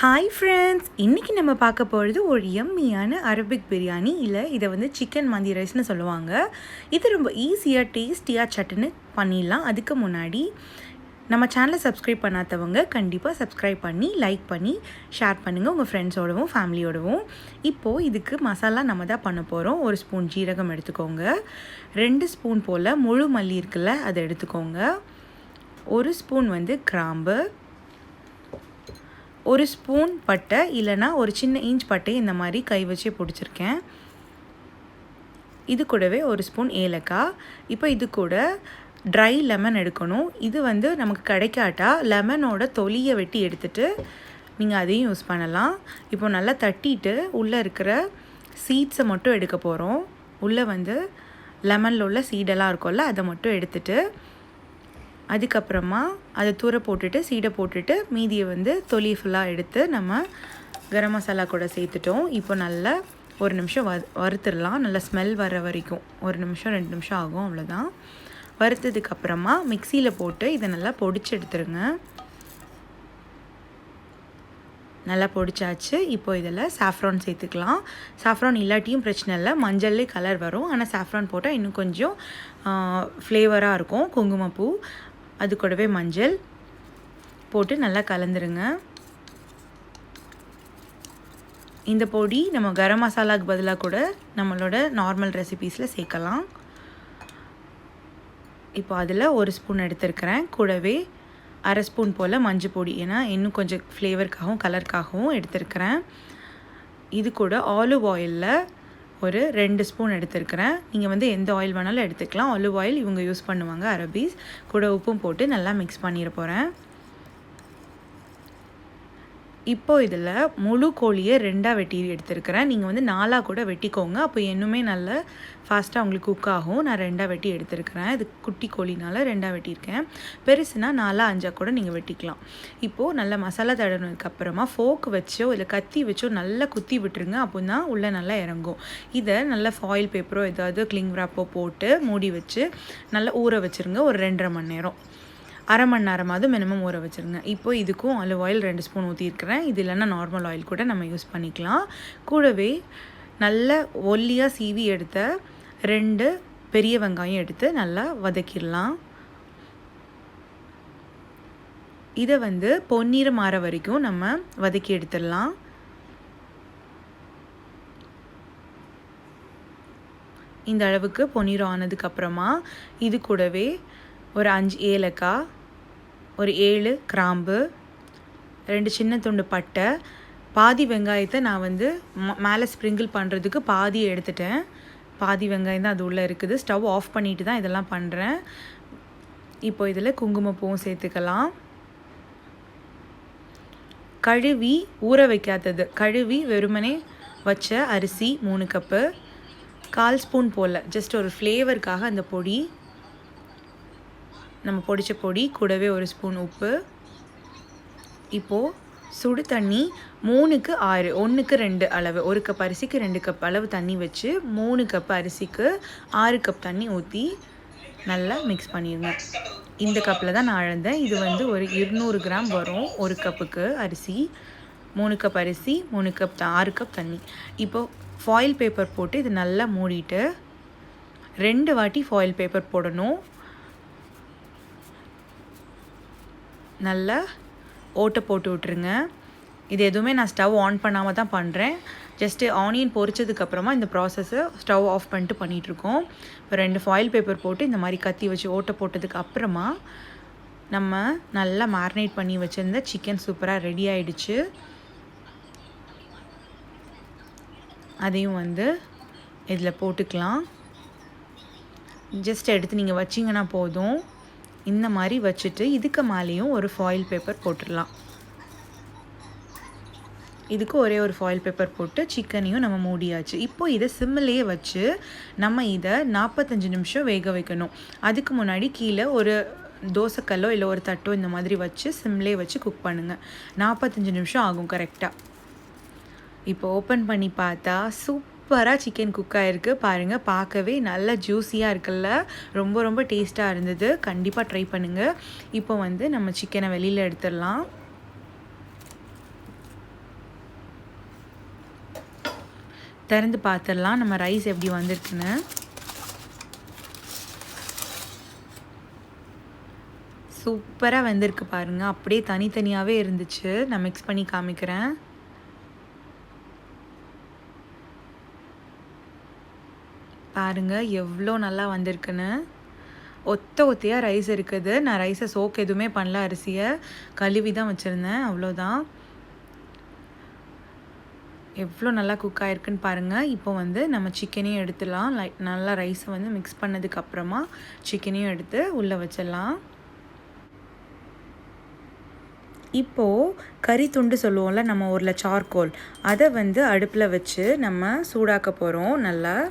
Hi friends, இன்றைக்கி நம்ம பார்க்க போகிறது ஒரு யம்மியான அரபிக் பிரியாணி. இல்லை இதை வந்து சிக்கன் மந்தி ரைஸ்னு சொல்லுவாங்க. இது ரொம்ப ஈஸியாக டேஸ்டியாக சட்டுன்னு பண்ணிடலாம். அதுக்கு முன்னாடி நம்ம சேனலை சப்ஸ்கிரைப் பண்ணாதவங்க கண்டிப்பாக சப்ஸ்கிரைப் பண்ணி லைக் பண்ணி ஷேர் பண்ணுங்கள் உங்கள் ஃப்ரெண்ட்ஸோடவும் ஃபேமிலியோடவும். இப்போது இதுக்கு மசாலா நம்ம தான் பண்ண போகிறோம். 1 ஸ்பூன் ஜீரகம் எடுத்துக்கோங்க. 2 ஸ்பூன் போல் முழு மல்லி இருக்குல்ல, அதை எடுத்துக்கோங்க. 1 ஸ்பூன் வந்து கிராம்பு, 1 ஸ்பூன் பட்டை, இல்லைனா ஒரு சின்ன இன்ச் பட்டை இந்த மாதிரி கை வச்சே பிடிச்சிருக்கேன். இது கூடவே 1 ஸ்பூன் ஏலக்காய். இப்போ இது கூட ட்ரை லெமன் எடுக்கணும். இது வந்து நமக்கு கிடைக்காட்டா லெமனோட தொலியை வெட்டி எடுத்துகிட்டு நீங்கள் அதையும் யூஸ் பண்ணலாம். இப்போ நல்லா தட்டிட்டு உள்ளே இருக்கிற சீட்ஸை மட்டும் எடுக்க போகிறோம். உள்ளே வந்து லெமனில் உள்ள சீடெல்லாம் இருக்கும்ல, அதை மட்டும் எடுத்துட்டு அதுக்கப்புறமா அதை தூர போட்டுட்டு சீடை போட்டுட்டு மீதியை வந்து தொலி ஃபுல்லாக எடுத்து நம்ம கரம் மசாலா கூட சேர்த்துட்டோம். இப்போ நல்லா 1 நிமிஷம் வறுத்துடலாம். நல்லா ஸ்மெல் வர வரைக்கும் 1 நிமிஷம் 2 நிமிஷம் ஆகும், அவ்வளோதான். வறுத்ததுக்கப்புறமா மிக்சியில் போட்டு இதை நல்லா பொடிச்சு எடுத்துருங்க. நல்லா பொடிச்சாச்சு. இப்போ இதில் சாஃப்ரான் சேர்த்துக்கலாம். சாஃப்ரான் இல்லாட்டியும் பிரச்சனை இல்லை, மஞ்சள்லே கலர் வரும். ஆனால் சாஃப்ரான் போட்டால் இன்னும் கொஞ்சம் ஃப்ளேவராக இருக்கும். குங்குமப்பூ, அது கூடவே மஞ்சள் போட்டு நல்லா கலந்துருங்க. இந்த பொடி நம்ம கரம் மசாலாவுக்கு பதிலாக கூட நம்மளோட நார்மல் ரெசிபீஸில் சேர்க்கலாம். இப்போ அதில் 1 ஸ்பூன் எடுத்துருக்கிறேன். கூடவே 1/2 ஸ்பூன் போல் மஞ்சள் பொடி, ஏன்னா இன்னும் கொஞ்சம் ஃப்ளேவருக்காகவும் கலருக்காகவும் எடுத்துருக்கிறேன். இது கூட ஆலிவ் ஆயிலில் ஒரு 2 ஸ்பூன் எடுத்துருக்கிறேன். நீங்கள் வந்து எந்த ஆயில் வேணாலும் எடுத்துக்கலாம். ஆலிவ் ஆயில் இவங்க யூஸ் பண்ணுவாங்க அரபீஸ். கூட உப்பும் போட்டு நல்லா மிக்ஸ் பண்ணிட போகிறேன். இப்போது இதில் முழு கோழியை 2ஆக வெட்டி எடுத்துருக்கிறேன். நீங்கள் வந்து 4ஆக கூட வெட்டிக்கோங்க, அப்போ இன்னுமே நல்லா ஃபாஸ்ட்டாக உங்களுக்கு குக் ஆகும். நான் 2ஆக வெட்டி எடுத்துருக்கிறேன். இது குட்டி கோழினால 2ஆக வெட்டியிருக்கேன். பெருசுனா 4 5 கூட நீங்கள் வெட்டிக்கலாம். இப்போது நல்லா மசாலா தடவினதுக்கப்புறமா ஃபோக் வச்சோ இல்லை கத்தி வச்சோ நல்லா குத்தி விட்டுருங்க. அப்போ தான் உள்ளே நல்லா இறங்கும். இதை நல்லா ஃபாயில் பேப்பரோ ஏதாவது கிளிங் ராப்போ போட்டு மூடி வச்சு நல்லா ஊற வச்சுருங்க. ஒரு 2.5 மணி நேரம், 1/2 மணி நேரமாவது மினிமம் ஊற வச்சுருங்க. இப்போது இதுக்கும் ஆலிவ் ஆயில் 2 ஸ்பூன் ஊற்றிருக்கிறேன். இது இல்லைன்னா நார்மல் ஆயில் கூட நம்ம யூஸ் பண்ணிக்கலாம். கூடவே நல்ல ஒல்லியாக சீவி எடுத்த 2 பெரிய வெங்காயம் எடுத்து நல்லா வதக்கிடலாம். இதை வந்து பொன்னிறம் மாற வரைக்கும் நம்ம வதக்கி எடுத்துடலாம். இந்த அளவுக்கு பொன்னிறம் ஆனதுக்கப்புறமா இது கூடவே ஒரு 5 ஏலக்காய், ஒரு 7 கிராம்பு, 2 சின்ன துண்டு பட்டை, பாதி வெங்காயத்தை நான் வந்து மேலே ஸ்ப்ரிங்கிள் பண்ணுறதுக்கு பாதி எடுத்துட்டேன். பாதி வெங்காயம் தான் அது உள்ளே இருக்குது. ஸ்டவ் ஆஃப் பண்ணிட்டு தான் இதெல்லாம் பண்ணுறேன். இப்போ இதில் குங்குமப்பூவும் சேர்த்துக்கலாம். கழுவி ஊற வைக்காதது, கழுவி வெறுமனே வச்ச அரிசி 3 கப்பு, 1/4 ஸ்பூன் போல் ஜஸ்ட் ஒரு ஃப்ளேவருக்காக அந்த பொடி, நம்ம பொடிச்ச பொடி, கூடவே 1 ஸ்பூன் உப்பு. இப்போது சுடு தண்ணி 3க்கு 6, 1க்கு 2 அளவு, 1 கப் அரிசிக்கு 2 கப் அளவு தண்ணி வச்சு 3 கப் அரிசிக்கு 6 கப் தண்ணி ஊற்றி நல்லா மிக்ஸ் பண்ணிடுங்க. இந்த கப்பில் தான் நான் அளந்தேன். இது வந்து ஒரு 200 கிராம் வரும் 1 கப்புக்கு அரிசி. 3 கப் அரிசி, 3 கப் 6 கப் தண்ணி. இப்போது ஃபாயில் பேப்பர் போட்டு இது நல்லா மூடிட்டு 2 வாட்டி ஃபாயில் பேப்பர் போடணும். நல்லா ஓட்டை போட்டு விட்டுருங்க. இது எதுவுமே நான் ஸ்டவ் ஆன் பண்ணாமல் தான் பண்ணுறேன். ஜஸ்ட்டு ஆனியன் பொரிச்சதுக்கப்புறமா இந்த ப்ராசஸை ஸ்டவ் ஆஃப் பண்ணிட்டு பண்ணிகிட்ருக்கோம். இப்போ 2 ஃபாயில் பேப்பர் போட்டு இந்த மாதிரி கத்தி வச்சு ஓட்டை போட்டதுக்கு அப்புறமா நம்ம நல்லா மேரினேட் பண்ணி வச்சுருந்த சிக்கன் சூப்பராக ரெடி ஆகிடுச்சு. அதையும் வந்து இதில் போட்டுக்கலாம். ஜஸ்ட் எடுத்து நீங்கள் வச்சிங்கன்னா போதும். இந்த மாதிரி வச்சுட்டு இதுக்கு மேலேயும் ஒரு ஃபாயில் பேப்பர் போட்டுடலாம். இதுக்கு ஒரே ஒரு ஃபாயில் பேப்பர் போட்டு சிக்கனையும் நம்ம மூடியாச்சு. இப்போது இதை சிம்மிலேயே வச்சு நம்ம இதை 45 நிமிஷம் வேக வைக்கணும். அதுக்கு முன்னாடி கீழே ஒரு தோசைக்கல்லோ இல்லை ஒரு தட்டோ இந்த மாதிரி வச்சு சிம்லேயே வச்சு குக் பண்ணுங்கள். 45 நிமிஷம் ஆகும் கரெக்டாக. இப்போ ஓப்பன் பண்ணி பார்த்தா சூப்பராக சிக்கன் குக் ஆகிருக்கு பாருங்கள். பார்க்கவே நல்லா ஜூஸியாக இருக்குல்ல, ரொம்ப ரொம்ப டேஸ்ட்டாக இருந்தது. கண்டிப்பாக ட்ரை பண்ணுங்கள். இப்போ வந்து நம்ம சிக்கனை வெளியில் எடுத்துடலாம். திறந்து பார்த்துடலாம் நம்ம ரைஸ் எப்படி வந்திருக்குன்னு. சூப்பராக வெந்திருக்கு பாருங்கள். அப்படியே தனித்தனியாகவே இருந்துச்சு. நான் மிக்ஸ் பண்ணி காமிக்கிறேன். பாருங்கள் எவ்வளோ நல்லா வந்திருக்குன்னு. ஒத்தையாக ரைஸ் இருக்குது. நான் ரைஸை சோக் எதுவுமே பண்ணல, அரிசியை கழுவி தான் வச்சுருந்தேன், அவ்வளோதான். எவ்வளோ நல்லா குக் ஆகிருக்குன்னு பாருங்கள். இப்போ வந்து நம்ம சிக்கனையும் எடுத்துடலாம். நல்லா ரைஸை வந்து மிக்ஸ் பண்ணதுக்கப்புறமா சிக்கனையும் எடுத்து உள்ளே வச்சிடலாம். இப்போது கறி துண்டு சொல்லுவோம்ல நம்ம ஊரில், சார்கோல், அதை வந்து அடுப்பில் வச்சு நம்ம சூடாக்க போகிறோம்.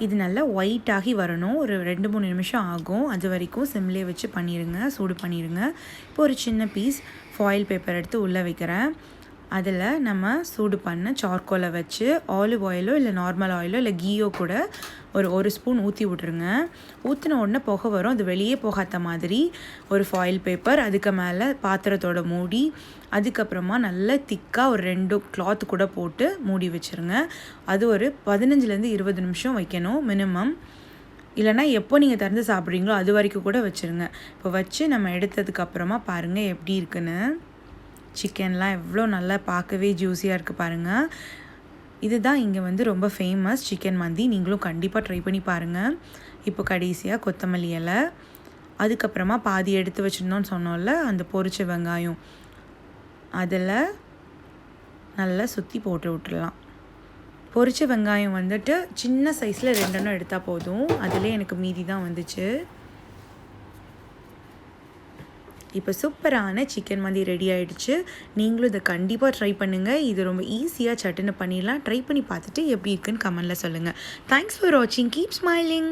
இது நல்லா ஒயிட்டாகி வரணும். ஒரு 2-3 நிமிஷம் ஆகும். அது வரைக்கும் சிம்லேயே வச்சு பண்ணிடுங்க, சூடு பண்ணிடுங்க. இப்போ ஒரு சின்ன பீஸ் ஃபாயில் பேப்பர் எடுத்து உள்ளே வைக்கிறேன். அதில் நம்ம சூடு பண்ண சார்கோலை வச்சு ஆலிவ் ஆயிலோ இல்லை நார்மல் ஆயிலோ இல்லை கீயோ கூட ஒரு ஸ்பூன் ஊற்றி விட்ருங்க. ஊற்றின உடனே புகை வரும். அது வெளியே போகாத மாதிரி ஒரு ஃபாயில் பேப்பர், அதுக்கு மேலே பாத்திரத்தோட மூடி, அதுக்கப்புறமா நல்ல திக்காக ஒரு 2 கிளாத் கூட போட்டு மூடி வச்சுருங்க. அது ஒரு 15-20 நிமிஷம் வைக்கணும் மினிமம். இல்லைனா எப்போ நீங்கள் திறந்து சாப்பிட்றீங்களோ அது வரைக்கும் கூட வச்சுருங்க. இப்போ வச்சு நம்ம எடுத்ததுக்கப்புறமா பாருங்கள் எப்படி இருக்குன்னு. சிக்கன்லாம் எவ்வளோ நல்லா பார்க்கவே ஜூஸியாக இருக்குது பாருங்கள். இதுதான் இங்கே வந்து ரொம்ப ஃபேமஸ் சிக்கன் மந்தி. நீங்களும் கண்டிப்பாக ட்ரை பண்ணி பாருங்கள். இப்போ கடைசியாக கொத்தமல்லி இலை, அதுக்கப்புறமா பாதி எடுத்து வச்சுருந்தோன்னு சொன்னோம்ல அந்த பொரிச்ச வெங்காயம், அதில் நல்லா சுற்றி போட்டு விட்டுடலாம். பொரிச்ச வெங்காயம் வந்துட்டு சின்ன சைஸில் 2 எடுத்தால் போதும். அதிலே எனக்கு மீதி தான் வந்துச்சு. இப்போ சூப்பரான சிக்கன் மந்தி ரெடி ஆகிடுச்சு. நீங்களும் இதை கண்டிப்பாக ட்ரை பண்ணுங்கள். இது ரொம்ப ஈஸியாக சட்டுன்னு பண்ணிடலாம். ட்ரை பண்ணி பார்த்துட்டு எப்படி இருக்குன்னு கமெண்டில் சொல்லுங்கள். தேங்க்ஸ் ஃபார் வாட்சிங். Keep smiling.